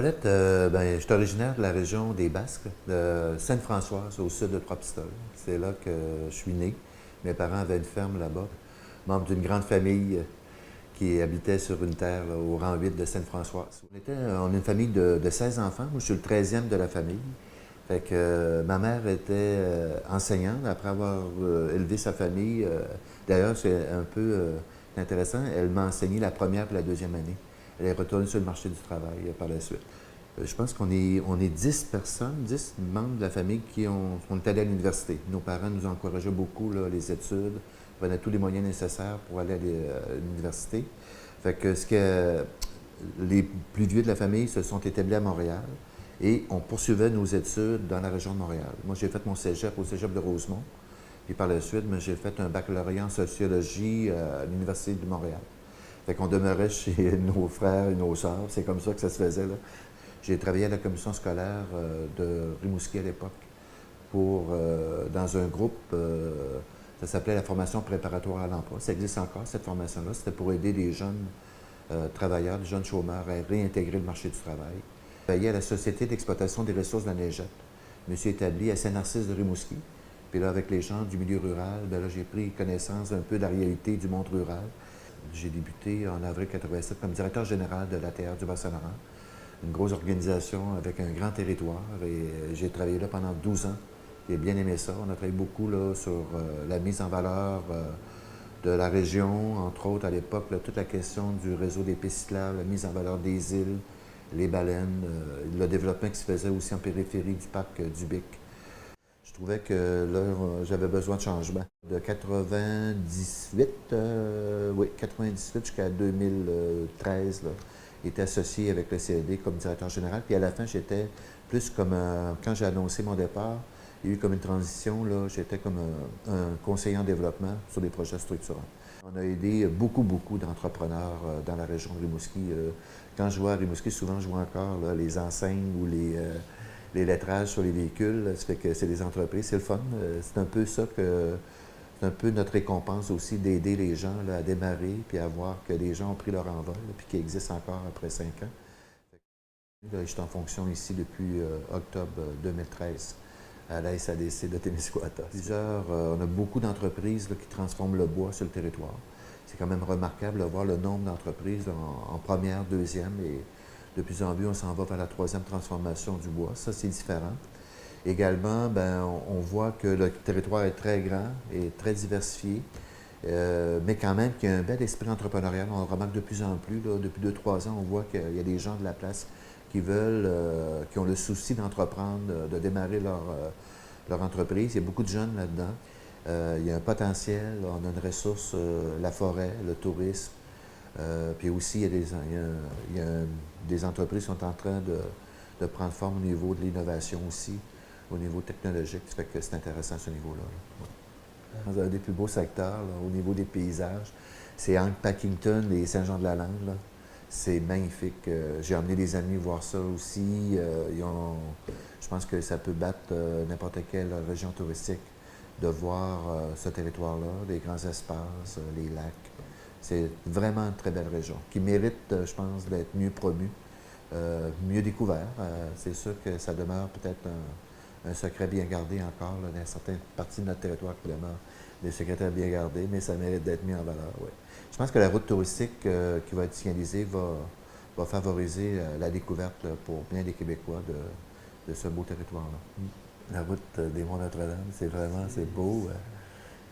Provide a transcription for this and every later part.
Paulette, je suis originaire de la région des Basques, de Sainte-Françoise, au sud de Trois-Pistoles. C'est là que je suis né. Mes parents avaient une ferme là-bas, membre d'une grande famille qui habitait sur une terre là, au rang 8 de Sainte-Françoise. On est une famille de 16 enfants. Moi, je suis le 13e de la famille. Fait que ma mère était enseignante après avoir élevé sa famille. D'ailleurs, c'est un peu intéressant. Elle m'a enseigné la première et la deuxième année. Elle est retournée sur le marché du travail par la suite. Je pense qu'on est 10 personnes, 10 membres de la famille on est allés à l'université. Nos parents nous encourageaient beaucoup là, les études, prenaient tous les moyens nécessaires pour aller à l'université. Fait que les plus vieux de la famille se sont établis à Montréal et on poursuivait nos études dans la région de Montréal. Moi, j'ai fait mon cégep au cégep de Rosemont. Puis par la suite, j'ai fait un baccalauréat en sociologie à l'Université de Montréal. Fait qu'on demeurait chez nos frères et nos sœurs. C'est comme ça que ça se faisait, là. J'ai travaillé à la commission scolaire de Rimouski à l'époque dans un groupe, ça s'appelait la formation préparatoire à l'emploi. Ça existe encore, cette formation-là. C'était pour aider les jeunes travailleurs, les jeunes chômeurs à réintégrer le marché du travail. J'ai travaillé à la Société d'exploitation des ressources de la Neigette. Je me suis établi à Saint-Narcisse de Rimouski. Puis là, avec les gens du milieu rural, j'ai pris connaissance un peu de la réalité du monde rural. J'ai débuté en avril 87 comme directeur général de l'ATR du Bas-Saint-Laurent, une grosse organisation avec un grand territoire. Et j'ai travaillé là pendant 12 ans. J'ai bien aimé ça. On a travaillé beaucoup là, sur la mise en valeur de la région, entre autres à l'époque, toute la question du réseau des pistes cyclables, la mise en valeur des îles, les baleines, le développement qui se faisait aussi en périphérie du parc du Bic. Je trouvais que là, j'avais besoin de changement. De 98, 98 jusqu'à 2013, là, j'étais associé avec le CED comme directeur général. Puis à la fin, j'étais plus comme, quand j'ai annoncé mon départ, il y a eu comme une transition, là, j'étais comme un conseiller en développement sur des projets structurants. On a aidé beaucoup, beaucoup d'entrepreneurs dans la région de Rimouski. Quand je vois à Rimouski, souvent je vois encore là, les enseignes ou les lettrages sur les véhicules. Ça fait que c'est des entreprises, c'est le fun. C'est un peu ça c'est un peu notre récompense aussi d'aider les gens là, à démarrer puis à voir que les gens ont pris leur envol puis qu'ils existent encore après 5 ans. Là, je suis en fonction ici depuis octobre 2013 à la SADC de Témiscouata. On a beaucoup d'entreprises qui transforment le bois sur le territoire. C'est quand même remarquable de voir le nombre d'entreprises en première, deuxième et de plus en plus, on s'en va vers la troisième transformation du bois. Ça, c'est différent. Également, on voit que le territoire est très grand et très diversifié, mais quand même qu'il y a un bel esprit entrepreneurial. On le remarque de plus en plus. Là, depuis 2-3 ans, on voit qu'il y a des gens de la place qui qui ont le souci d'entreprendre, de démarrer leur entreprise. Il y a beaucoup de jeunes là-dedans. Il y a un potentiel, on a une ressource, la forêt, le tourisme. Puis aussi, il y a des entreprises qui sont en train de prendre forme au niveau de l'innovation aussi, au niveau technologique. Ça fait que c'est intéressant à ce niveau-là. Ouais. Dans un des plus beaux secteurs, là, au niveau des paysages, c'est Hank Packington et Saint-Jean-de-la-Lande. C'est magnifique. J'ai emmené des amis voir ça aussi. Je pense que ça peut battre n'importe quelle région touristique de voir ce territoire-là, les grands espaces, les lacs. C'est vraiment une très belle région qui mérite, je pense, d'être mieux promue, mieux découvert. C'est sûr que ça demeure peut-être un secret bien gardé encore là, dans certaines parties de notre territoire qui demeurent des secrets bien gardés, mais ça mérite d'être mis en valeur. Oui. Je pense que la route touristique qui va être signalisée va favoriser la découverte là, pour bien des Québécois de ce beau territoire-là. La route des Monts Notre-Dame, c'est beau.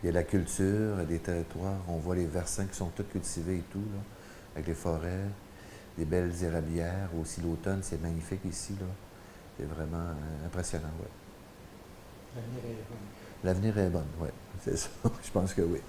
Il y a la culture, des territoires, on voit les versants qui sont tous cultivés et tout, là, avec les forêts, des belles érablières. Aussi l'automne, c'est magnifique ici, là. C'est vraiment impressionnant, oui. L'avenir est bon. L'avenir est bon, oui, c'est ça. Je pense que oui.